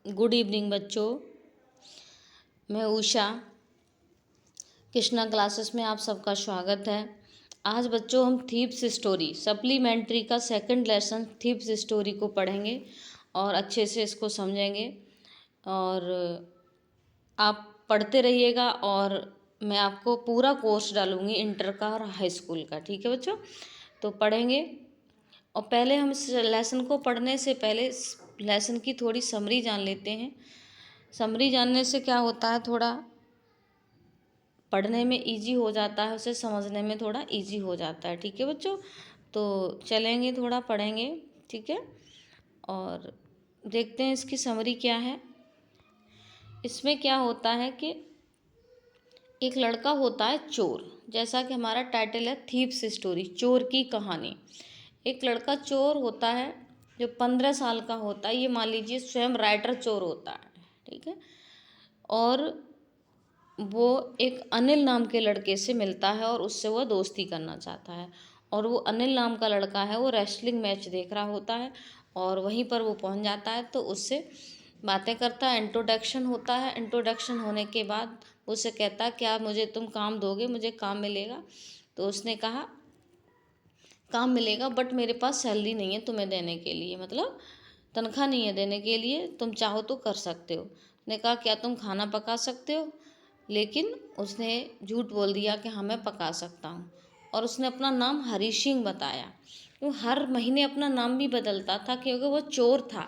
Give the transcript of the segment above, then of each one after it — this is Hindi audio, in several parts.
गुड इवनिंग बच्चों। मैं उषा कृष्णा क्लासेस में आप सबका स्वागत है। आज बच्चों हम थीव्स स्टोरी सप्लीमेंट्री का सेकंड लेसन थीव्स स्टोरी को पढ़ेंगे और अच्छे से इसको समझेंगे और आप पढ़ते रहिएगा और मैं आपको पूरा कोर्स डालूँगी इंटर का और हाई स्कूल का। ठीक है बच्चों, तो पढ़ेंगे। और पहले हम इस लेसन को पढ़ने से पहले इस लेसन की थोड़ी समरी जान लेते हैं। समरी जानने से क्या होता है, थोड़ा पढ़ने में इजी हो जाता है, उसे समझने में थोड़ा इजी हो जाता है। ठीक है बच्चों, तो चलेंगे थोड़ा पढ़ेंगे। ठीक है, और देखते हैं इसकी समरी क्या है। इसमें क्या होता है कि एक लड़का होता है चोर, जैसा कि हमारा टाइटल है थीव्स स्टोरी, चोर की कहानी। एक लड़का चोर होता है जो 15 साल का होता है। ये मान लीजिए स्वयं राइटर चोर होता है। ठीक है, और वो एक अनिल नाम के लड़के से मिलता है और उससे वो दोस्ती करना चाहता है। और वो अनिल नाम का लड़का है, वो रेसलिंग मैच देख रहा होता है और वहीं पर वो पहुंच जाता है, तो उससे बातें करता है। इंट्रोडक्शन होता है। इंट्रोडक्शन होने के बाद उससे कहता है क्या मुझे तुम काम दोगे, मुझे काम मिलेगा। तो उसने कहा काम मिलेगा बट मेरे पास सैलरी नहीं है तुम्हें देने के लिए, मतलब तनख्वाह नहीं है देने के लिए, तुम चाहो तो कर सकते हो। उसने कहा क्या तुम खाना पका सकते हो, लेकिन उसने झूठ बोल दिया कि हाँ मैं पका सकता हूँ। और उसने अपना नाम हरी सिंह बताया। वो हर महीने अपना नाम भी बदलता था क्योंकि वो चोर था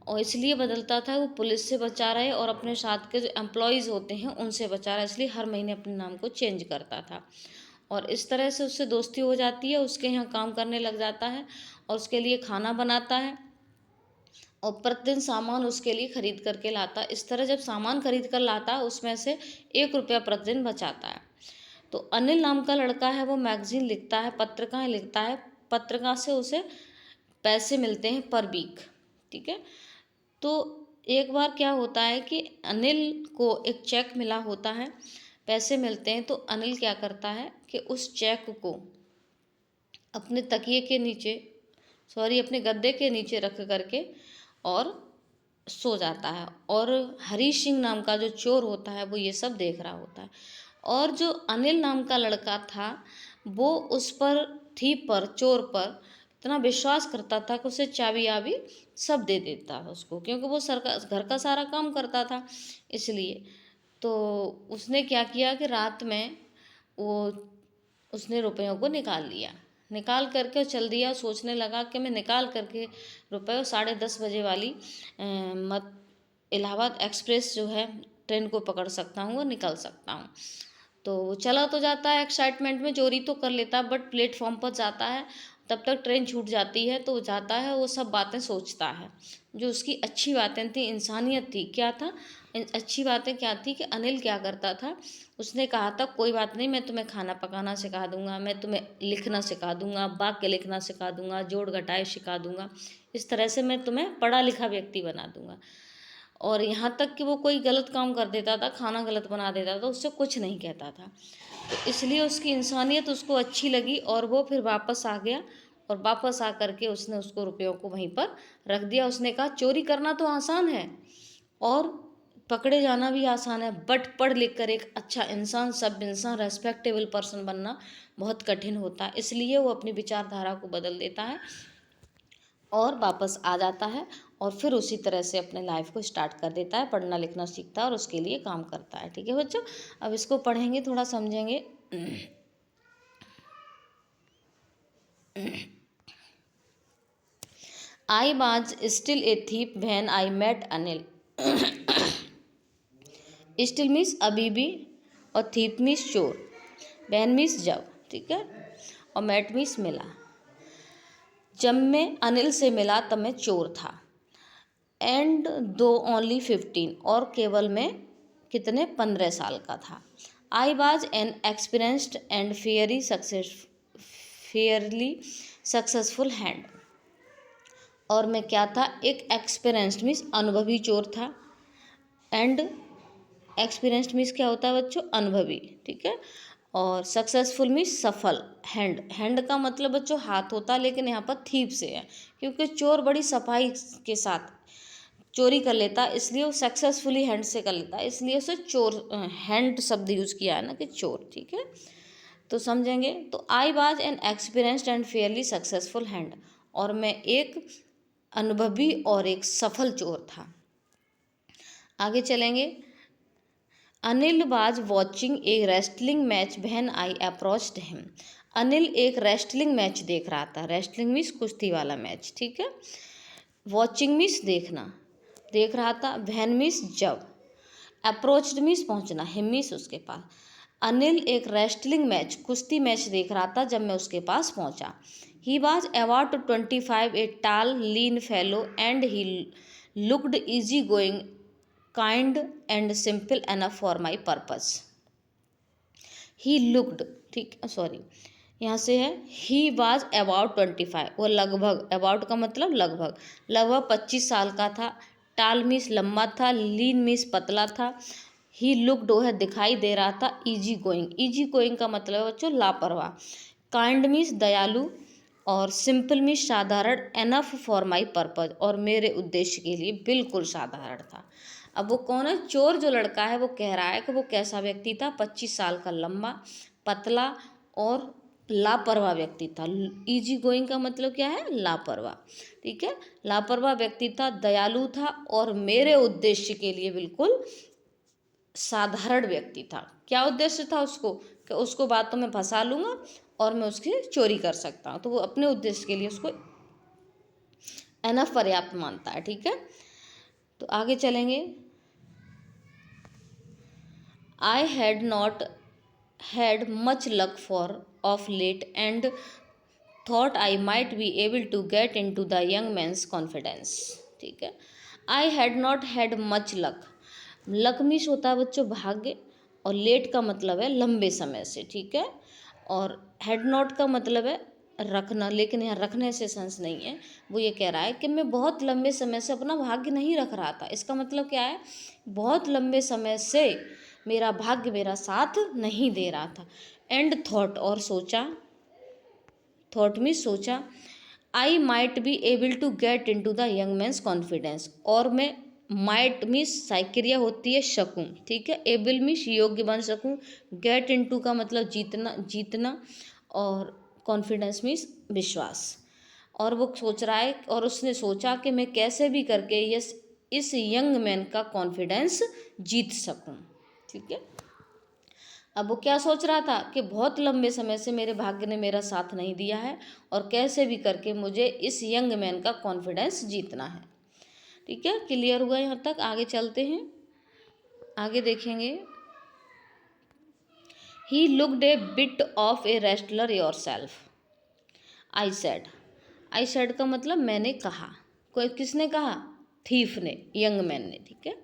और इसलिए बदलता था, वो पुलिस से बचा रहे और अपने साथ के जो एम्प्लॉयज़ होते हैं उनसे बचा रहा है, इसलिए हर महीने अपने नाम को चेंज करता था। और इस तरह से उससे दोस्ती हो जाती है, उसके यहाँ काम करने लग जाता है और उसके लिए खाना बनाता है और प्रतिदिन सामान उसके लिए खरीद करके लाता है। इस तरह जब सामान खरीद कर लाता है उसमें से 1 रुपया प्रतिदिन बचाता है। तो अनिल नाम का लड़का है, वो मैगजीन लिखता है, पत्रिकाएं लिखता है। पत्रिका से उसे पैसे मिलते हैं पर वीक। ठीक है, तो एक बार क्या होता है कि अनिल को एक चेक मिला होता है, पैसे मिलते हैं। तो अनिल क्या करता है कि उस चेक को अपने तकिए के नीचे, सॉरी अपने गद्दे के नीचे रख करके और सो जाता है। और हरी सिंह नाम का जो चोर होता है वो ये सब देख रहा होता है। और जो अनिल नाम का लड़का था वो उस पर, थीप पर, चोर पर इतना विश्वास करता था कि उसे चाबी आबी सब दे देता था उसको, क्योंकि वो घर का सारा काम करता था इसलिए। तो उसने क्या किया कि रात में वो उसने रुपयों को निकाल लिया, निकाल करके चल दिया। सोचने लगा कि मैं निकाल करके रुपये 10:30 बजे वाली मत इलाहाबाद एक्सप्रेस जो है ट्रेन को पकड़ सकता हूँ और निकल सकता हूँ। तो वो चला तो जाता है, एक्साइटमेंट में चोरी तो कर लेता है, बट प्लेटफॉर्म पर जाता है तब तक ट्रेन छूट जाती है। तो वो जाता है, वो सब बातें सोचता है जो उसकी अच्छी बातें थी, इंसानियत थी। क्या था अच्छी बातें, क्या थी कि अनिल क्या करता था, उसने कहा था कोई बात नहीं मैं तुम्हें खाना पकाना सिखा दूंगा, मैं तुम्हें लिखना सिखा दूंगा, वाक्य लिखना सिखा दूंगा, जोड़ घटाए सिखा दूंगा, इस तरह से मैं तुम्हें पढ़ा लिखा व्यक्ति बना दूंगा। और यहाँ तक कि वो कोई गलत काम कर देता था, खाना गलत बना देता था, उससे कुछ नहीं कहता था। तो इसलिए उसकी इंसानियत उसको अच्छी लगी और वो फिर वापस आ गया। और वापस आ करके उसने उसको रुपयों को वहीं पर रख दिया। उसने कहा चोरी करना तो आसान है और पकड़े जाना भी आसान है, बट पढ़ लिख कर एक अच्छा इंसान, सब इंसान, रेस्पेक्टेबल पर्सन बनना बहुत कठिन होता है। इसलिए वो अपनी विचारधारा को बदल देता है और वापस आ जाता है और फिर उसी तरह से अपने लाइफ को स्टार्ट कर देता है, पढ़ना लिखना सीखता है और उसके लिए काम करता है। ठीक है बच्चों, अब इसको पढ़ेंगे, थोड़ा समझेंगे। I was still a thief when I met Anil. Still means अभी भी, और thief means चोर, when means जब। ठीक है, और met means मिला। जब मैं अनिल से मिला तब मैं चोर था। एंड दो ओनली 15, और केवल मैं कितने 15 साल का था। I was an experienced and Fairlie successful hand. और मैं क्या था, एक एक्सपीरियंस्ड मीन्स अनुभवी चोर था। एंड एक्सपीरियंस्ड मीन्स क्या होता है बच्चों, अनुभवी। ठीक है, और सक्सेसफुल मीन्स सफल। हैंड, हैंड का मतलब बच्चों हाथ होता है, लेकिन यहाँ पर थीप से है क्योंकि चोर बड़ी सफाई के साथ, चोरी कर लेता, इसलिए वो सक्सेसफुली हैंड से कर लेता, इसलिए उसे चोर हैंड शब्द यूज़ किया है ना कि चोर। ठीक है, तो समझेंगे। तो I was an experienced and Fairlie successful hand, और मैं एक अनुभवी और एक सफल चोर था। आगे चलेंगे। Anil was watching A wrestling match when I approached him. Anil एक रेस्टलिंग मैच देख रहा था। रेस्टलिंग मीन्स कुश्ती वाला मैच। ठीक है, वॉचिंग मीन्स देखना, देख रहा था। व्हेन मीन्स जब, अप्रोच्ड मीन्स पहुंचना, हिम मीन्स उसके पास। अनिल एक रेस्टलिंग मैच कुश्ती मैच देख रहा था जब मैं उसके पास पहुंचा। He was about 25, a tall lean fellow and he looked easy going, kind and simple enough for my purpose. He looked, ठीक, सॉरी, यहाँ से है ही वाज अबाउट 25, वो लगभग, अबाउट का मतलब लगभग, लगभग 25 साल का था। टाल मीस लंबा था, लीन मीस पतला था। ही लुक्ड वो है दिखाई दे रहा था। इजी गोइंग, इजी गोइंग का मतलब है बच्चों लापरवाह। काइंड मीस दयालु, और सिंपल मीस साधारण। एनफ फॉर माई पर्पज, और मेरे उद्देश्य के लिए बिल्कुल साधारण था। अब वो कौन है? चोर जो लड़का है वो कह रहा है कि वो कैसा व्यक्ति था? 25 साल का, लंबा, पतला और लापरवाह व्यक्ति था। इजी गोइंग का मतलब क्या है? लापरवाह। ठीक है, लापरवाह व्यक्ति था, दयालु था, और मेरे उद्देश्य के लिए बिल्कुल साधारण व्यक्ति था। क्या उद्देश्य था उसको? कि उसको बातों में फंसा लूँगा और मैं उसकी चोरी कर सकता हूँ। तो वो अपने उद्देश्य के लिए उसको एनफ पर्याप्त मानता है। ठीक है, तो आगे चलेंगे। I had not had much luck for of late and thought I might be able to get into the young man's confidence। ठीक है, I had not had much luck। Luck means होता है बच्चों भाग्य, और लेट का मतलब है लंबे समय से। ठीक है, और हैड नॉट का मतलब है रखना, लेकिन यहाँ रखने से सेंस नहीं है। वो ये कह रहा है कि मैं बहुत लंबे समय से अपना भाग्य नहीं रख रहा था। इसका मतलब क्या है? बहुत लंबे समय से मेरा भाग्य मेरा साथ नहीं दे रहा था। एंड थॉट, और सोचा, थॉट में सोचा। I might be able to get into the young man's confidence, और मैं, माइट मीन्स साइक्रिया होती है शकूँ। ठीक है, एबल मीन्स योग्य बन सकूँ। गेट इन टू का मतलब जीतना, जीतना, और कॉन्फिडेंस मीन्स विश्वास। और वो सोच रहा है, और उसने सोचा कि मैं कैसे भी करके इस यंग मैन का कॉन्फिडेंस जीत सकूं। ठीक है, अब वो क्या सोच रहा था कि बहुत लंबे समय से मेरे भाग्य ने मेरा साथ नहीं दिया है, और कैसे भी करके मुझे इस यंग मैन का कॉन्फिडेंस जीतना है। ठीक है, क्लियर हुआ यहाँ तक? आगे चलते हैं, आगे देखेंगे। He looked a bit of a wrestler yourself, I said. I said का मतलब मैंने कहा। कोई किसने कहा? थीफ ने, यंग मैन ने। ठीक है,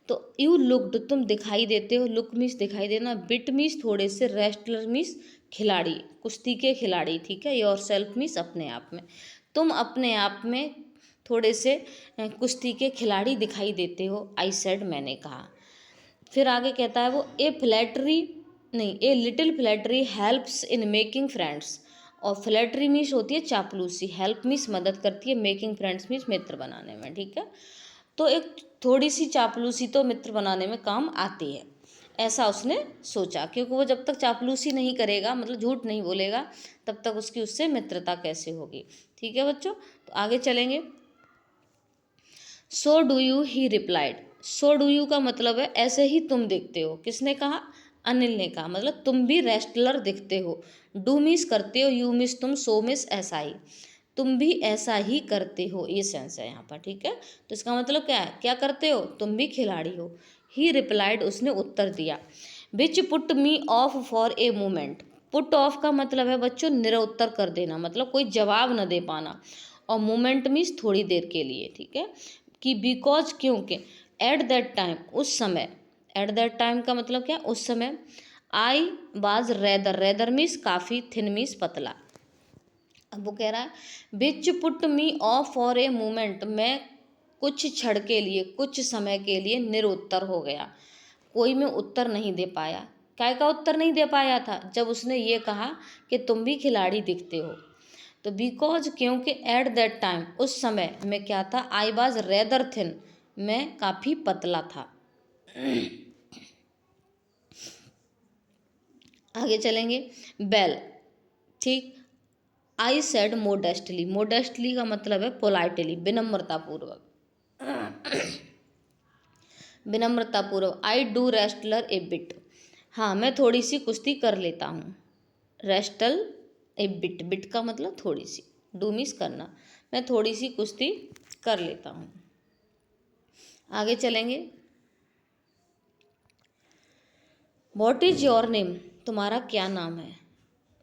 तो यू लुक्ड, तुम दिखाई देते हो। लुक मीन्स दिखाई देना, बिट मीन्स थोड़े से, रेस्टलर मीन्स खिलाड़ी, कुश्ती के खिलाड़ी। ठीक है, योर सेल्फ मीन्स अपने आप में, तुम अपने आप में थोड़े से कुश्ती के खिलाड़ी दिखाई देते हो। आई सेड, मैंने कहा। फिर आगे कहता है वो, ए फ्लैटरी नहीं, a little flattery helps in making friends. और फ्लैटरी मीन्स होती है चापलूसी, हेल्प मीन्स मदद करती है, मेकिंग फ्रेंड्स मीन्स मित्र बनाने में। ठीक है, तो एक थोड़ी सी चापलूसी तो मित्र बनाने में काम आती है, ऐसा उसने सोचा। क्योंकि वो जब तक चापलूसी नहीं करेगा, मतलब झूठ नहीं बोलेगा, तब तक उसकी उससे मित्रता कैसे होगी। ठीक है बच्चों, तो आगे चलेंगे। So do you, he replied. So do you का मतलब है ऐसे ही तुम दिखते हो। किसने कहा? अनिल ने कहा, मतलब तुम भी रेस्टलर दिखते हो। डू मिस करते हो, यू मिस तुम, सो मिस ऐसा ही, तुम भी ऐसा ही करते हो, ये सेंस है यहाँ पर। ठीक है, तो इसका मतलब क्या है? क्या करते हो? तुम भी खिलाड़ी हो। ही रिप्लाइड, उसने उत्तर दिया। Which put me of for a moment. Put off का मतलब है बच्चों निरुत्तर कर देना, मतलब कोई जवाब न दे पाना, और मोमेंट मीन्स थोड़ी देर के लिए। ठीक है, कि बिकॉज, क्योंकि, एट दैट टाइम, उस समय। एट दैट टाइम का मतलब क्या? उस समय। I was rather, rather means काफ़ी, थिन मीन्स पतला। अब वो कह रहा है which put me of for a moment, मैं कुछ क्षण के लिए, कुछ समय के लिए निरुत्तर हो गया, कोई मैं उत्तर नहीं दे पाया। काय का उत्तर नहीं दे पाया था? जब उसने ये कहा कि तुम भी खिलाड़ी दिखते हो। तो बिकॉज, क्योंकि, एट दैट टाइम, उस समय मैं क्या था? आई वाज रेदर थिन, मैं काफ़ी पतला था। आगे चलेंगे। बेल, ठीक। आई सेड मोडेस्टली, मोडेस्टली का मतलब है पोलाइटली, विनम्रतापूर्वक, विनम्रतापूर्वक। I do wrestler a bit, हाँ मैं थोड़ी सी कुश्ती कर लेता हूँ। रेस्टल ए बिट, बिट का मतलब थोड़ी सी, डू मीन्स करना, मैं थोड़ी सी कुश्ती कर लेता हूँ। आगे चलेंगे। वॉट इज़ योर नेम, तुम्हारा क्या नाम है।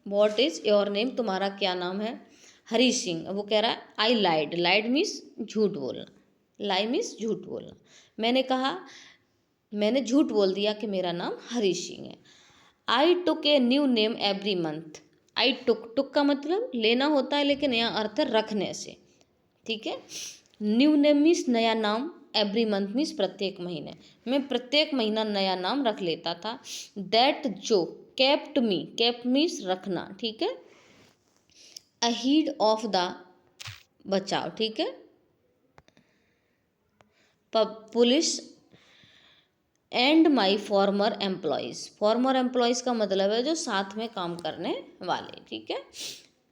वॉट इज़ योर नेम, तुम्हारा क्या नाम है। हरी सिंह, वो कह रहा है आई लाइड, लाइड मीन्स झूठ बोलना, लाई मीन्स झूठ बोलना। मैंने कहा, मैंने झूठ बोल दिया कि मेरा नाम हरी सिंह है। I took a new name every month, I took, took का मतलब लेना होता है, लेकिन यहाँ अर्थ है रखने से, ठीक है। न्यू नेम मीन्स नया नाम, एवरी मंथ मीन्स प्रत्येक महीने, मैं प्रत्येक महीना नया नाम रख लेता था। दैट जो, केप्ट मी, केप्ट मीन्स रखना, ठीक है। अहीड ऑफ द, बचाव, ठीक है। Police and my farmer employees, farmer employees का मतलब है जो साथ में काम करने वाले, ठीक है।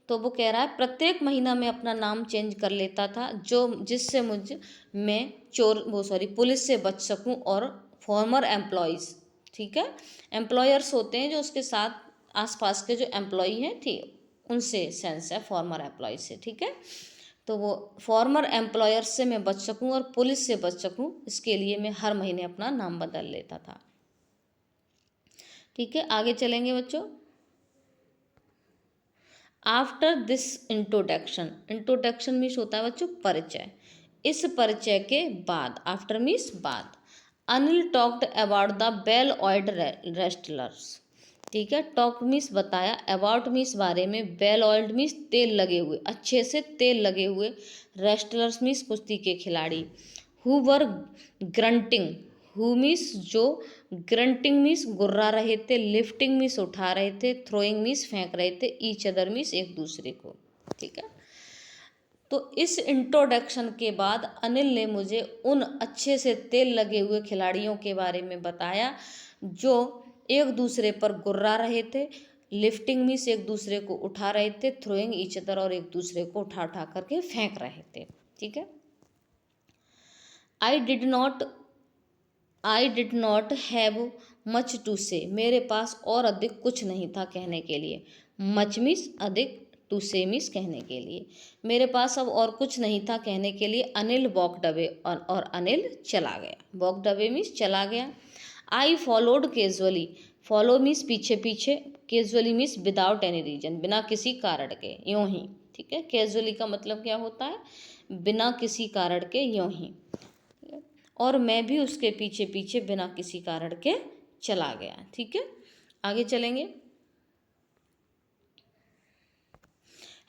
तो वो कह रहा है प्रत्येक महीना में अपना नाम चेंज कर लेता था, जो जिससे मैं चोर, वो सॉरी, पुलिस से बच सकूं, और फॉर्मर एम्प्लॉयज़, ठीक है, एम्प्लॉयर्स होते हैं जो उसके साथ आसपास के जो एम्प्लॉई हैं, ठीक, उनसे सेंस है फॉर्मर एम्प्लॉयज से, ठीक है। तो वो फॉर्मर एम्प्लॉयर्स से मैं बच सकूं और पुलिस से बच सकूं, इसके लिए मैं हर महीने अपना नाम बदल लेता था, ठीक है। आगे चलेंगे बच्चों। After this introduction, introduction means होता है बच्चों परिचय, इस परिचय के बाद, आफ्टर मीन्स बाद, Anil talked about the well oiled wrestlers, ठीक है। टॉक मीन्स बताया, अबाउट मीन्स बारे में, वेल ऑयल्ड मीन्स तेल लगे हुए, अच्छे से तेल लगे हुए, रेस्टलर्स मीन्स कुश्ती के खिलाड़ी, who were grunting, who means जो, ग्रंटिंग मीन्स गुर्रा रहे थे, लिफ्टिंग मीन्स उठा रहे थे, थ्रोइंग मीन्स फेंक रहे थे, ईच अदर मीन्स एक दूसरे को, ठीक है। तो इस इंट्रोडक्शन के बाद अनिल ने मुझे उन अच्छे से तेल लगे हुए खिलाड़ियों के बारे में बताया जो एक दूसरे पर गुर्रा रहे थे, लिफ्टिंग मीन्स एक दूसरे को उठा रहे थे, थ्रोइंग ईच अदर और एक दूसरे को उठा उठा करके फेंक रहे थे, ठीक है। I did not have much to say, मेरे पास और अधिक कुछ नहीं था कहने के लिए, मच मीन्स अधिक, टू से मीन्स कहने के लिए, मेरे पास अब और कुछ नहीं था कहने के लिए। अनिल वॉकड अवे, और अनिल चला गया, वॉकड अवे मीन्स चला गया। I followed casually, follow means पीछे पीछे, casually means without any reason, बिना किसी कारण के, यूँ ही, ठीक है। कैजुअली का मतलब क्या होता है, बिना किसी कारण के, यूँ ही, और मैं भी उसके पीछे पीछे बिना किसी कारण के चला गया, ठीक है। आगे चलेंगे।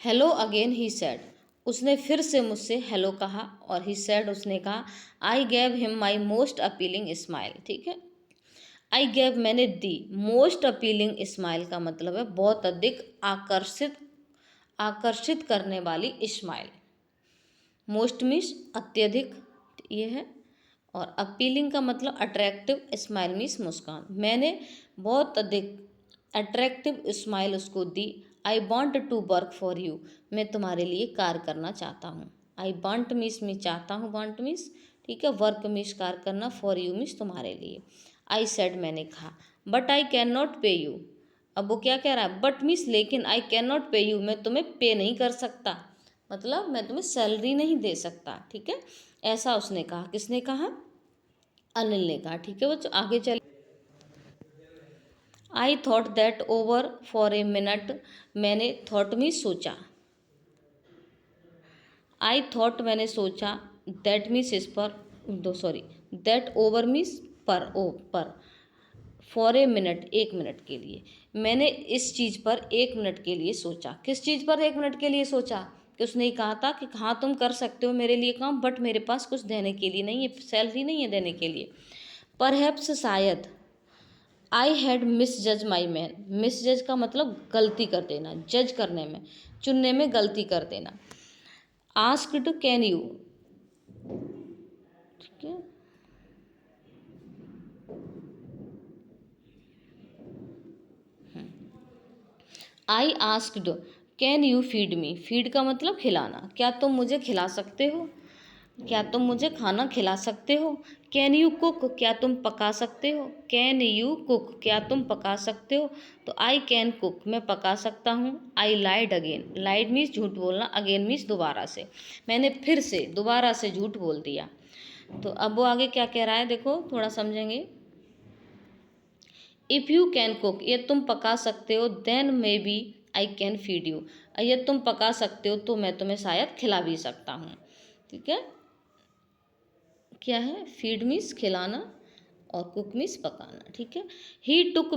हेलो अगेन ही सेड, उसने फिर से मुझसे हेलो कहा, और ही सेड, उसने कहा, I gave him my most appealing smile, ठीक है। आई गैव मैंने दी, मोस्ट अपीलिंग स्माइल का मतलब है बहुत अधिक आकर्षित, आकर्षित करने वाली स्माइल, मोस्ट मीन्स अत्यधिक, ये है, और अपीलिंग का मतलब अट्रैक्टिव, स्माइल मीन्स मुस्कान, मैंने बहुत अधिक अट्रैक्टिव स्माइल उसको दी। I want to work for you, मैं तुम्हारे लिए कार्य करना चाहता हूँ। आई वॉन्ट मीन्स मैं चाहता हूँ, वॉन्ट मीन्स, ठीक है, वर्क मीन्स कार्य करना, फॉर यू मीन्स तुम्हारे लिए। आई सेड, मैंने कहा, बट आई कैन नॉट पे यू, अब वो क्या कह रहा है, बट मीन्स लेकिन, आई कैन नॉट पे यू, मैं तुम्हें पे नहीं कर सकता, मतलब मैं तुम्हें सैलरी नहीं दे सकता, ठीक है, ऐसा उसने कहा। किसने कहा, अनिल ने कहा, ठीक है बच्चों। आगे चल, I thought that over for a minute, मैंने थॉट में सोचा, आई थॉट मैंने सोचा, दैट मीन्स इस पर, दो सॉरी, दैट ओवर मीन्स पर, ओ पर, फॉर ए मिनट एक मिनट के लिए, मैंने इस चीज़ पर एक मिनट के लिए सोचा। किस चीज़ पर एक मिनट के लिए सोचा, कि उसने ही कहा था कि हाँ तुम कर सकते हो मेरे लिए काम, बट मेरे पास कुछ देने के लिए नहीं है, सैलरी नहीं है देने के लिए। परहैप्स शायद, आई हैड मिस जज माई मैन, मिस जज का मतलब गलती कर देना, जज करने में, चुनने में गलती कर देना। आस्क्ड कैन यू, ठीक है। I asked can you feed me, feed का मतलब खिलाना, क्या तुम मुझे खिला सकते हो, क्या तुम मुझे खाना खिला सकते हो। कैन यू कुक, क्या तुम पका सकते हो, कैन यू कुक, क्या तुम पका सकते हो। तो आई कैन कुक, मैं पका सकता हूँ। आई लाइड अगेन, लाइड मीन्स झूठ बोलना, अगेन मीन्स दोबारा से, मैंने फिर से दोबारा से झूठ बोल दिया। तो अब वो आगे क्या कह रहा है देखो, थोड़ा समझेंगे। इफ़ यू कैन कुक, ये तुम पका सकते हो, then maybe I can feed you, ये तुम पका सकते हो तो मैं तुम्हें शायद खिला भी सकता हूँ। ठीक है, क्या है, फीड मीन्स खिलाना और कुक मीन्स पकाना। ठीक है। He took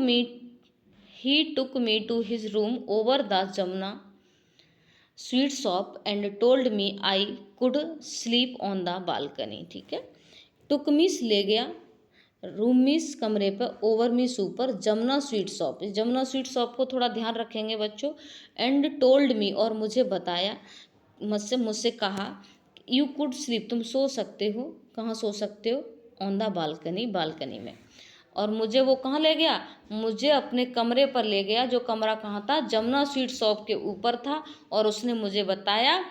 me to his room over the Jamuna sweet shop and told me I could sleep on the balcony. ठीक है, टुक मीन्स ले गया, रूम मीन्स कमरे पर, ओवर मीन्स ऊपर, जमुना स्वीट शॉप, इस जमुना स्वीट शॉप को थोड़ा ध्यान रखेंगे बच्चों। एंड टोल्ड मी, और मुझे बताया, मुझसे कहा, यू कुड स्लीप, तुम सो सकते हो, कहाँ सो सकते हो, ऑन द बालकनी, बालकनी में। और मुझे वो कहाँ ले गया, मुझे अपने कमरे पर ले गया, जो कमरा कहाँ था, जमुना स्वीट शॉप के ऊपर था, और उसने मुझे बताया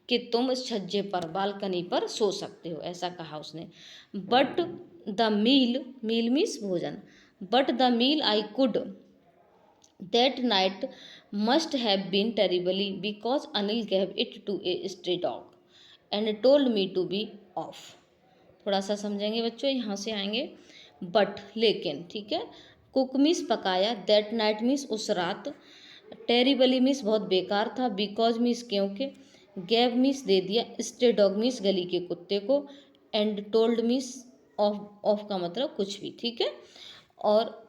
कि तुम इस छज्जे पर, बालकनी पर सो सकते हो, ऐसा कहा उसने। But the meal, meal means भोजन, but the meal I could that night must have been terribly because Anil gave it to a stray dog and told me to be off. थोड़ा सा समझेंगे बच्चों, यहाँ से आएंगे। बट, लेकिन, ठीक है, कुक मीन्स पकाया, दैट नाइट मीन्स उस रात, टेरिबली मीन्स बहुत बेकार था, बिकॉज मीन्स क्योंकि, गैव मीन्स दे दिया, स्टे डॉग मीन्स गली के कुत्ते को, and told means of, of का मतलब कुछ भी। ठीक है, और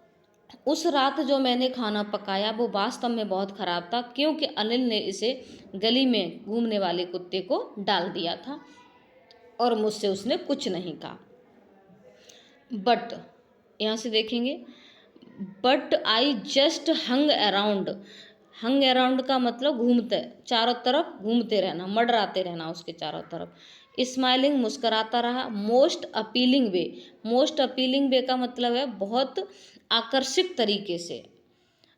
उस रात जो मैंने खाना पकाया वो वास्तव में बहुत ख़राब था, क्योंकि अनिल ने इसे गली में घूमने वाले कुत्ते को डाल दिया था और मुझसे उसने कुछ नहीं कहा। बट, यहाँ से देखेंगे, but I just hung around, hung around का मतलब घूमते, चारों तरफ घूमते रहना, मंडराते रहना उसके चारों तरफ। स्माइलिंग, मुस्कराता रहा। मोस्ट अपीलिंग वे, मोस्ट अपीलिंग वे का मतलब है बहुत आकर्षक तरीके से,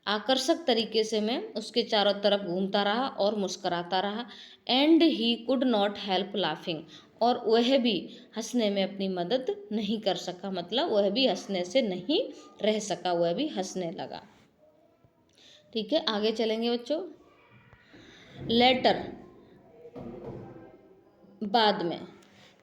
आकर्षक तरीके से मैं उसके चारों तरफ घूमता रहा और मुस्कराता रहा। And he could not help laughing, और वह भी हंसने में अपनी मदद नहीं कर सका, मतलब वह भी हंसने से नहीं रह सका, वह भी हंसने लगा। ठीक है, आगे चलेंगे बच्चों। लेटर, बाद में,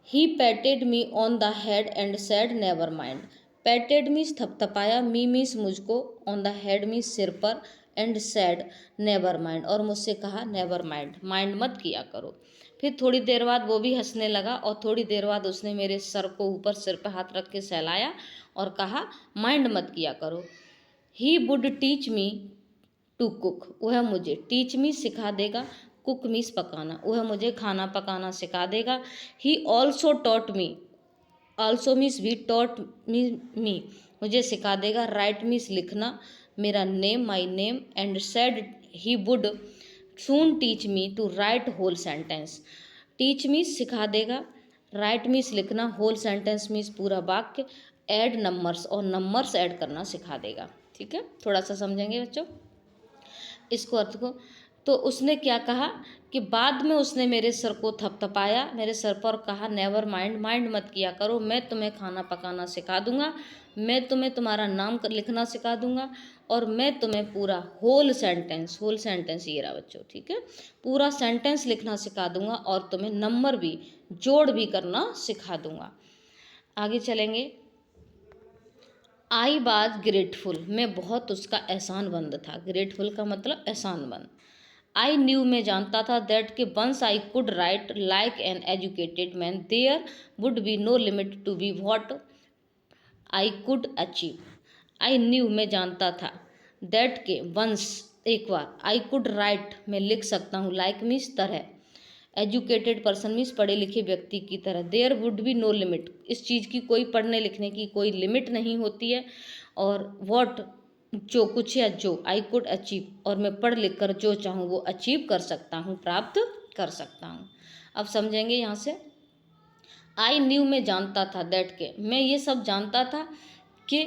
he patted me on the head and said never mind, patted means थपथपाया, मी मीन्स मुझको, ऑन द हेड मीन्स सिर पर, एंड सैड नेवर माइंड, और मुझसे कहा नेवर माइंड, माइंड मत किया करो। फिर थोड़ी देर बाद वो भी हंसने लगा, और थोड़ी देर बाद उसने मेरे सर को ऊपर, सिर पर हाथ रख के सहलाया और कहा माइंड मत किया करो। He would teach me to cook, वह मुझे, टीच मी सिखा देगा, कुक मीन्स पकाना, वह मुझे खाना पकाना सिखा देगा। He also taught me, also means भी, टॉट मी मुझे सिखा देगा, राइट मीन्स लिखना, मेरा name, my name, and said he would soon teach me to write whole sentence, teach means सिखा देगा, राइट मीन्स लिखना, होल सेंटेंस मीन्स पूरा वाक्य, ऐड नंबर्स, और नंबर्स ऐड करना सिखा देगा। ठीक है, थोड़ा सा समझेंगे बच्चों इसको, अर्थ को। तो उसने क्या कहा कि बाद में उसने मेरे सर को थपथपाया, मेरे सर पर, कहा नेवर माइंड, माइंड मत किया करो, मैं तुम्हें खाना पकाना सिखा दूंगा, मैं तुम्हें तुम्हारा नाम लिखना सिखा दूंगा, और मैं तुम्हें पूरा होल सेंटेंस, होल सेंटेंस ये रहा बच्चों, ठीक है, पूरा सेंटेंस लिखना सिखा दूंगा, और तुम्हें नंबर भी, जोड़ भी करना सिखा दूंगा। आगे चलेंगे। आई वॉज ग्रेटफुल, मैं बहुत उसका एहसानमंद था, ग्रेटफुल का मतलब एहसानमंद। आई न्यू, मैं जानता था, दैट कि once I could write like an educated man there would be no limit to be what I could achieve. I knew, मैं जानता था, दैट के वंस, एक बार, आई कुड राइट, मैं लिख सकता हूँ, लाइक मीन्स तरह, एजुकेटेड पर्सन मीन्स पढ़े लिखे व्यक्ति की तरह, there would be no limit, इस चीज़ की कोई, पढ़ने लिखने की कोई लिमिट नहीं होती है, और वॉट, जो कुछ या जो, आई कुड अचीव, और मैं पढ़ लिख कर जो चाहूँ वो अचीव कर सकता हूँ, प्राप्त कर सकता हूँ। अब समझेंगे यहाँ से। आई न्यू मैं जानता था, दैट के मैं ये सब जानता था कि,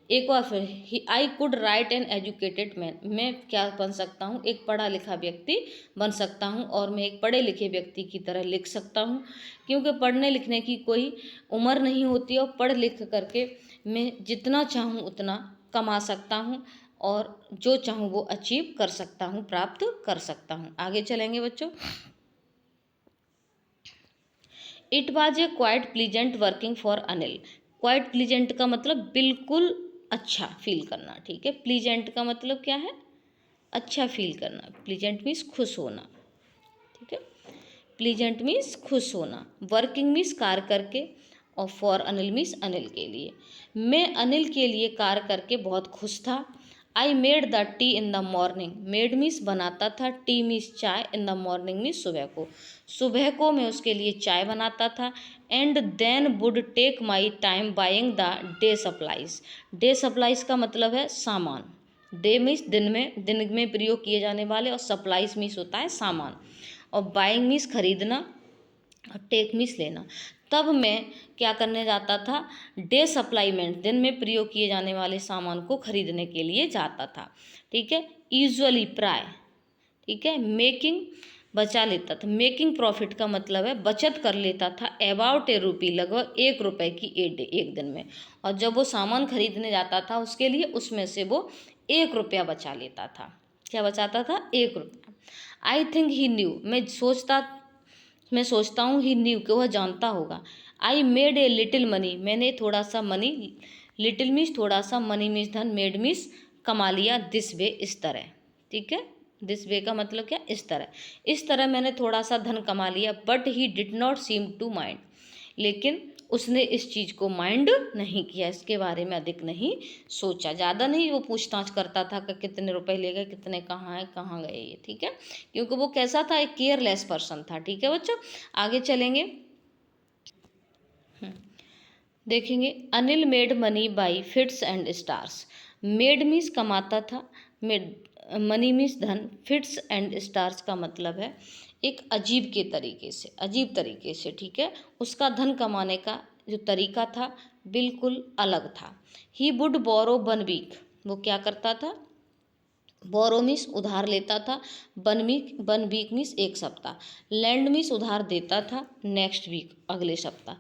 एक बार फिर, आई could right N educated man, मैं क्या बन सकता हूँ, एक पढ़ा लिखा व्यक्ति बन सकता हूँ, और मैं एक पढ़े लिखे व्यक्ति की तरह लिख सकता हूँ, क्योंकि पढ़ने लिखने की कोई उम्र नहीं होती, और पढ़ लिख करके मैं जितना चाहूँ उतना कमा सकता हूँ, और जो चाहूँ वो अचीव कर सकता हूँ, प्राप्त कर सकता हूँ। आगे चलेंगे बच्चों। It was a quite pleasant working for Anil. Quite pleasant का मतलब बिल्कुल अच्छा फील करना, ठीक है। प्लीजेंट का मतलब क्या है, अच्छा फील करना। प्लीजेंट मीन्स खुश होना, ठीक है। प्लीजेंट मीन्स खुश होना, वर्किंग मीन्स कार्य करके, और फॉर अनिल मीन्स अनिल के लिए। मैं अनिल के लिए कार्य करके बहुत खुश था। I made the T in the morning, made means बनाता था, टी मीन्स चाय, इन द मॉर्निंग मीन्स सुबह को मैं उसके लिए चाय बनाता था। And then would take my time buying the day supplies. Day supplies का मतलब है सामान। डे मीन्स दिन में प्रयोग किए जाने वाले, और सप्लाईज मीन्स होता है सामान, और बाइंग मीन्स खरीदना, और टेक मीन्स लेना। तब मैं क्या करने जाता था, डे सप्लाईमेंट, दिन में प्रयोग किए जाने वाले सामान को खरीदने के लिए जाता था, ठीक है। यूजुअली, प्राय, ठीक है। मेकिंग, बचा लेता था। मेकिंग प्रॉफिट का मतलब है बचत कर लेता था, अबाउट ए रुपी, लगभग 1 रुपये की एक दिन में। और जब वो सामान खरीदने जाता था उसके लिए, उसमें से वो 1 रुपया बचा लेता था। क्या बचाता था, 1 रुपया। आई थिंक ही न्यू, मैं सोचता हूँ, ही न्यू, कि वह जानता होगा। I made a little money, मैंने थोड़ा सा मनी, लिटिल मीन्स थोड़ा सा, मनी मीन्स धन, मेड मीन्स कमा लिया, दिस वे, इस तरह, ठीक है। दिस वे का मतलब क्या, इस तरह मैंने थोड़ा सा धन कमा लिया। But he did not seem to mind, लेकिन उसने इस चीज़ को माइंड नहीं किया, इसके बारे में अधिक नहीं सोचा, ज़्यादा नहीं वो पूछताछ करता था कि कितने रुपए ले गए, कितने कहाँ है, कहाँ गए ये, ठीक है। क्योंकि वो कैसा था, एक केयरलेस पर्सन था, ठीक है बच्चों। आगे चलेंगे, देखेंगे। Anil made money by fits and stars. Made means कमाता था, मेड, मनी मीन्स धन, फिट्स एंड स्टार्स का मतलब है एक अजीब तरीके से, ठीक है। उसका धन कमाने का जो तरीका था बिल्कुल अलग था। ही वुड बोरो 1 वीक, वो क्या करता था, बोरो मीन्स उधार लेता था, 1 वीक मीन्स 1 सप्ताह, लैंड मीन्स उधार देता था, नेक्स्ट वीक अगले सप्ताह,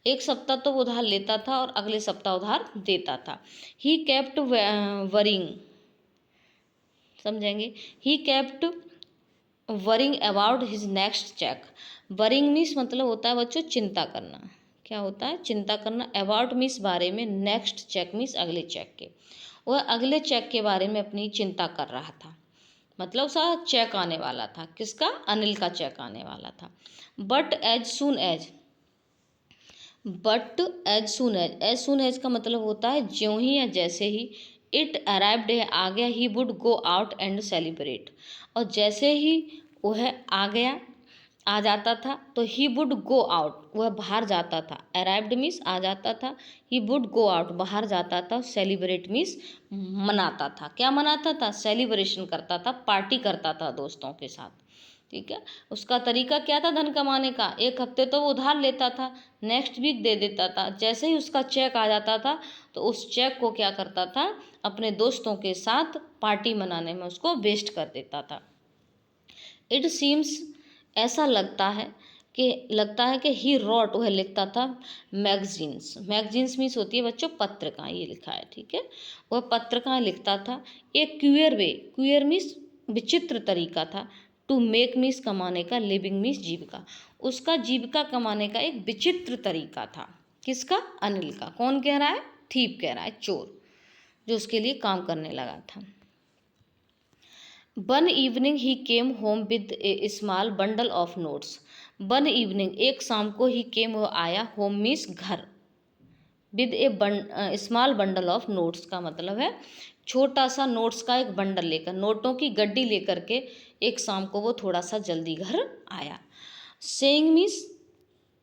1 सप्ताह तो वो उधार लेता था और अगले सप्ताह उधार देता था। ही केप्ट वरिंग, समझेंगे। He kept worrying about his next cheque. Worrying means मतलब होता है बच्चों चिंता करना, क्या होता है, चिंता करना। अबाउट मीन्स बारे में, नेक्स्ट चेक मीन्स अगले चेक के, वह अगले चेक के बारे में अपनी चिंता कर रहा था, मतलब उसका चेक आने वाला था, किसका, अनिल का चेक आने वाला था। बट एज सुन एज का मतलब होता है ज्यों ही या जैसे ही, इट अराइव्ड है आ गया, he would go out and celebrate, और जैसे ही वह आ जाता था, तो ही वुड गो आउट, वह बाहर जाता था। अराइव्ड मीन्स आ जाता था, ही वुड गो आउट बाहर जाता था, सेलिब्रेट मीन्स मनाता था। क्या मनाता था, सेलिब्रेशन करता था, पार्टी करता था दोस्तों के साथ, ठीक है। उसका तरीका क्या था धन कमाने का, 1 हफ्ते तो वो उधार लेता था, नेक्स्ट वीक दे देता था, जैसे ही उसका चेक आ जाता था तो उस चेक को क्या करता था, अपने दोस्तों के साथ पार्टी मनाने में उसको वेस्ट कर देता था। इट सीम्स, ऐसा लगता है कि ही रॉट, वह लिखता था मैगजीन्स मीन्स होती है बच्चों पत्रिकाएं, ये लिखा है, ठीक है। वह पत्रिकाएं लिखता था। एक क्यूयर मीन्स विचित्र तरीका था, टू मेक मीन्स कमाने का, लिविंग मीन्स जीविका, उसका जीविका कमाने का एक विचित्र तरीका था, किसका, अनिल का। कौन कह रहा है, थीप कह रहा है, चोर, जो उसके लिए काम करने लगा था। One evening he came home with A small bundle of notes. One evening, एक शाम को, ही केम, वो आया, होम मीन्स घर, with A small bundle of notes का मतलब है छोटा सा नोट्स का एक बंडल लेकर, नोटों की गड्डी लेकर के एक शाम को वो थोड़ा सा जल्दी घर आया। सेइंग मीन्स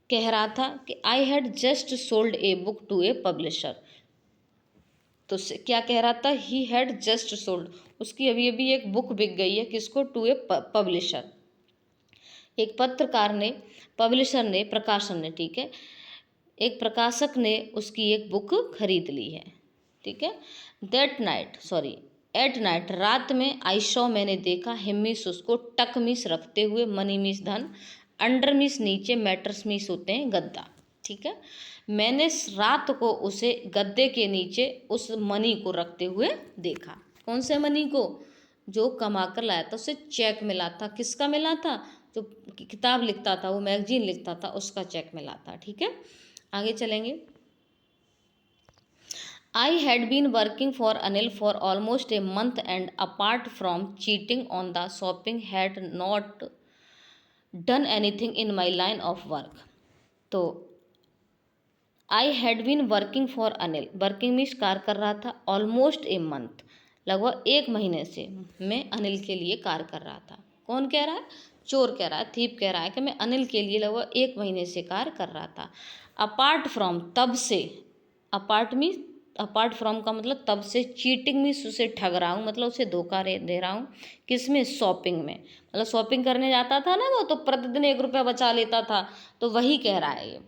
कह रहा था कि I had just sold a book to a publisher, तो क्या कह रहा था, ही हैड जस्ट सोल्ड, उसकी अभी अभी एक बुक बिक गई है, किसको, टू ए पब्लिशर, एक पत्रकार ने, पब्लिशर ने, प्रकाशन ने, ठीक है, एक प्रकाशक ने उसकी एक बुक खरीद ली है, ठीक है। एट नाइट, रात में, आई शॉ, मैंने देखा, हिम मीन्स उसको, टक मीन्स रखते हुए, मनी मीन्स धन, अंडर मीन्स नीचे, मैटर्स मीन्स होते हैं गद्दा, ठीक है। मैंने रात को उसे गद्दे के नीचे उस मनी को रखते हुए देखा। कौन से मनी को? जो कमा कर लाया था, उसे चेक मिला था। किसका मिला था? जो किताब लिखता था, वो मैगजीन लिखता था, उसका चेक मिला था, ठीक है। आगे चलेंगे। I had been working for Anil for almost a month, and apart from cheating on the shopping, had not done anything in my line of work. तो I had been working for Anil, working means कार्य कर रहा था, ऑलमोस्ट ए मंथ, लगभग 1 महीने से मैं अनिल के लिए कार्य कर रहा था। कौन कह रहा है? चोर कह रहा है, थीप कह रहा है कि मैं अनिल के लिए लगभग 1 महीने से कार्य कर रहा था। अपार्ट फ्रॉम, तब से, अपार्ट फ्रॉम का मतलब तब से, चीटिंग मीन्स उसे ठग रहा हूँ, मतलब उसे धोखा दे रहा हूँ। किसमें? शॉपिंग में, मतलब शॉपिंग करने जाता था ना वो, तो प्रतिदिन 1 रुपया बचा लेता था, तो वही कह रहा है ये,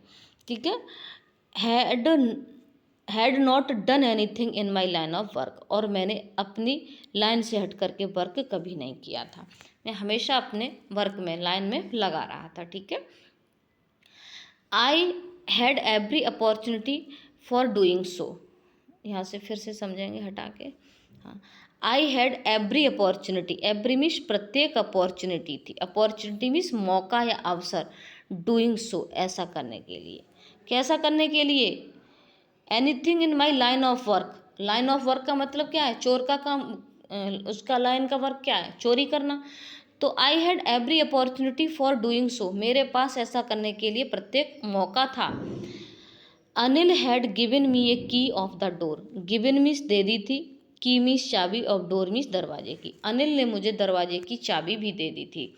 ठीक है। Had not done anything in my line of work, और मैंने अपनी लाइन से हट करके वर्क कभी नहीं किया था, मैं हमेशा अपने वर्क में, लाइन में लगा रहा था, ठीक है। आई had every opportunity for doing सो, यहाँ से फिर से समझेंगे हटा के। हाँ, आई had every opportunity, every means प्रत्येक अपॉर्चुनिटी थी, अपॉर्चुनिटी मीन्स मौका या अवसर, डूइंग सो ऐसा करने के लिए। कैसा करने के लिए? Anything in my line of work, line of work का मतलब क्या है? चोर का काम, उसका लाइन का वर्क क्या है? चोरी करना। तो I had every opportunity for doing so, मेरे पास ऐसा करने के लिए प्रत्येक मौका था। Anil had given me a key of the door, given means दे दी थी, की मीन्स चाबी, और डोर मीन्स दरवाजे की। अनिल ने मुझे दरवाजे की चाबी भी दे दी थी।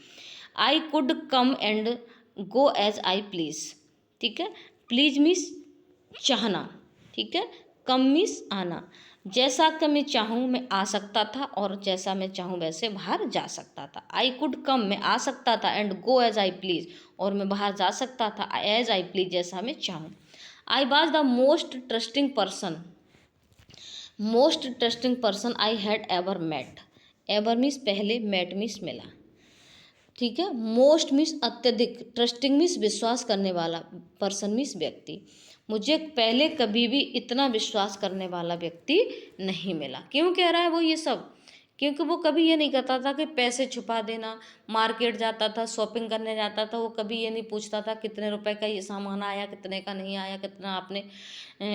I could come and go as I please, ठीक है। प्लीज मीन्स चाहना, ठीक है। कम मीन्स आना, जैसा कि मैं चाहूँ मैं आ सकता था, और जैसा मैं चाहूँ वैसे बाहर जा सकता था। आई कुड कम, मैं आ सकता था, and go as I please, और मैं बाहर जा सकता था एज आई प्लीज, जैसा मैं चाहूँ। I was the most trusting person I had ever met, ever means पहले, मेट मीन्स मिला, ठीक है। मोस्ट मीन्स अत्यधिक, ट्रस्टिंग मीन्स विश्वास करने वाला, पर्सन मीन्स व्यक्ति। मुझे पहले कभी भी इतना विश्वास करने वाला व्यक्ति नहीं मिला। क्यों कह रहा है वो ये सब? क्योंकि वो कभी ये नहीं करता था कि पैसे छुपा देना, मार्केट जाता था, शॉपिंग करने जाता था, वो कभी ये नहीं पूछता था कितने रुपए का ये सामान आया, कितने का नहीं आया, कितना आपने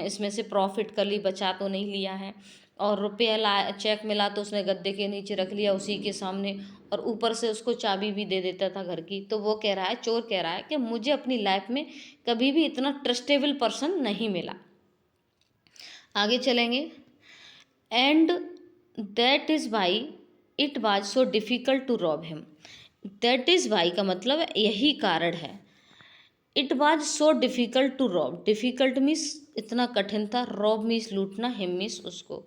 इसमें से प्रॉफिट कर ली, बचा तो नहीं लिया है। और रुपया ला, चेक मिला तो उसने गद्दे के नीचे रख लिया उसी के सामने, और ऊपर से उसको चाबी भी दे देता था घर की। तो वो कह रहा है, चोर कह रहा है कि मुझे अपनी लाइफ में कभी भी इतना ट्रस्टेबल पर्सन नहीं मिला। आगे चलेंगे। And that is why it was so difficult to rob him, that is why का मतलब यही कारण है। It was so difficult to rob, difficult means इतना कठिन था, रॉब मीन्स लूटना, हिम मीन्स उसको।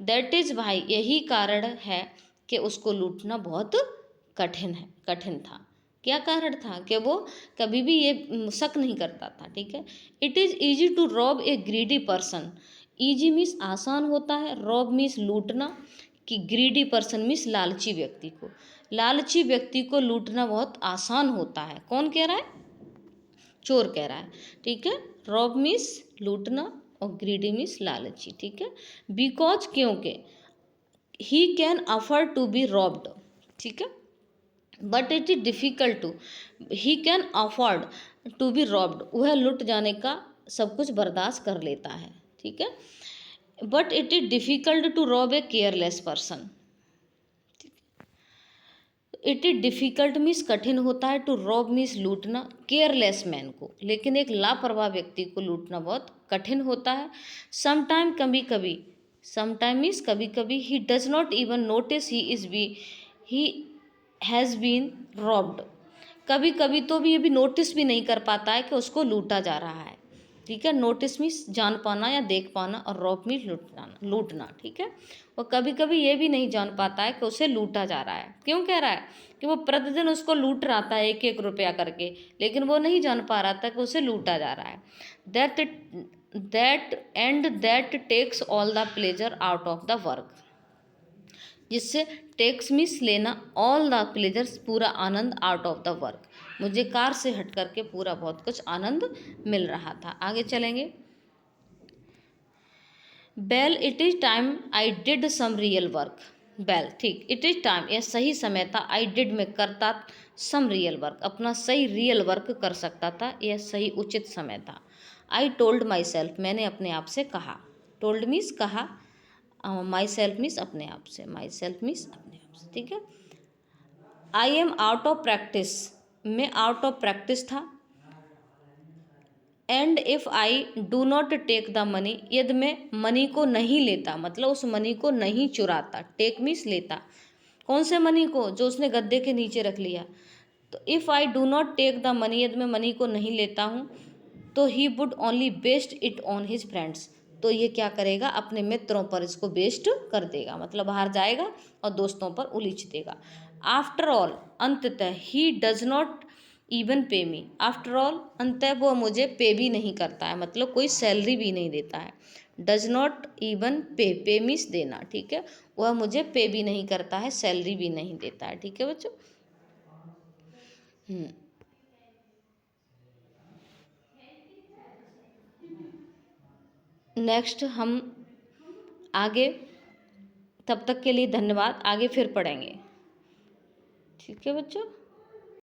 दैट इज़ वाई, यही कारण है कि उसको लूटना बहुत कठिन था। क्या कारण था? कि वो कभी भी ये शक नहीं करता था, ठीक है। It is easy to rob a greedy person, easy means आसान होता है, रॉब मीन्स लूटना, कि ग्रीडी पर्सन मीन्स लालची व्यक्ति को, लालची व्यक्ति को लूटना बहुत आसान होता है। कौन कह रहा है? चोर कह रहा है, ठीक है। रॉब मीन्स लूटना, और ग्रीडी मीन्स लालची, ठीक है। बिकॉज, क्योंकि, he can afford to be robbed, ठीक है। But it is difficult to, he can afford to be robbed, वह लुट जाने का सब कुछ बर्दाश्त कर लेता है, ठीक है। But it is difficult to rob a careless person, it is difficult means कठिन होता है, टू रॉब मीन्स लूटना, केयरलेस मैन को, लेकिन एक लापरवाह व्यक्ति को लूटना बहुत कठिन होता है। समटाइम, कभी कभी, समटाइम मीन्स कभी कभी, he does not even notice he has been robbed, कभी कभी तो भी ये भी नोटिस भी नहीं कर पाता है कि उसको लूटा जा रहा है। ठीक है। नोटिस मीन्स जान पाना या देख पाना, और रॉब मीन्स लूटना, ठीक है। और कभी कभी ये भी नहीं जान पाता है कि उसे लूटा जा रहा है। क्यों कह रहा है कि वो प्रतिदिन उसको लूट रहा था 1-1 रुपया करके, लेकिन वो नहीं जान पा रहा था कि उसे लूटा जा रहा है। That takes all the pleasure out of the work, जिससे टेक्स मीन्स लेना, ऑल द प्लेजर्स पूरा आनंद, आउट ऑफ द वर्क मुझे कार से हट करके पूरा बहुत कुछ आनंद मिल रहा था। आगे चलेंगे। Well it is time I did some real work. Well ठीक, इट इज टाइम यह सही समय था, आई डिड में करता सम रियल वर्क अपना सही रियल वर्क कर सकता था, यह सही उचित समय था। आई टोल्ड माई सेल्फ मैंने अपने आप से कहा, टोल्ड मीन्स कहा, माई सेल्फ मीन्स अपने आप से, माई सेल्फ मीन्स अपने आप से, ठीक है। I am out of practice मैं आउट ऑफ प्रैक्टिस था। And if I do not take the money यदि मैं मनी को नहीं लेता, मतलब उस मनी को नहीं चुराता, टेक मीन्स लेता, कौन से मनी को, जो उसने गद्दे के नीचे रख लिया। तो if I do not take the money यदि मैं मनी को नहीं लेता हूँ, तो he would only waste it on his friends, तो ये क्या करेगा, अपने मित्रों पर इसको वेस्ट कर देगा, मतलब बाहर जाएगा और दोस्तों पर उलीच देगा। आफ्टर ऑल अंततः ही डज नॉट इवन पे मी, आफ्टर ऑल अंततः वो मुझे पे भी नहीं करता है, मतलब कोई सैलरी भी नहीं देता है। डज नॉट इवन पे, पे मीन्स देना, ठीक है। वह मुझे पे भी नहीं करता है, सैलरी भी नहीं देता है, ठीक है बच्चों। नेक्स्ट हम आगे, तब तक के लिए धन्यवाद, आगे फिर पढ़ेंगे, ठीक है बच्चों।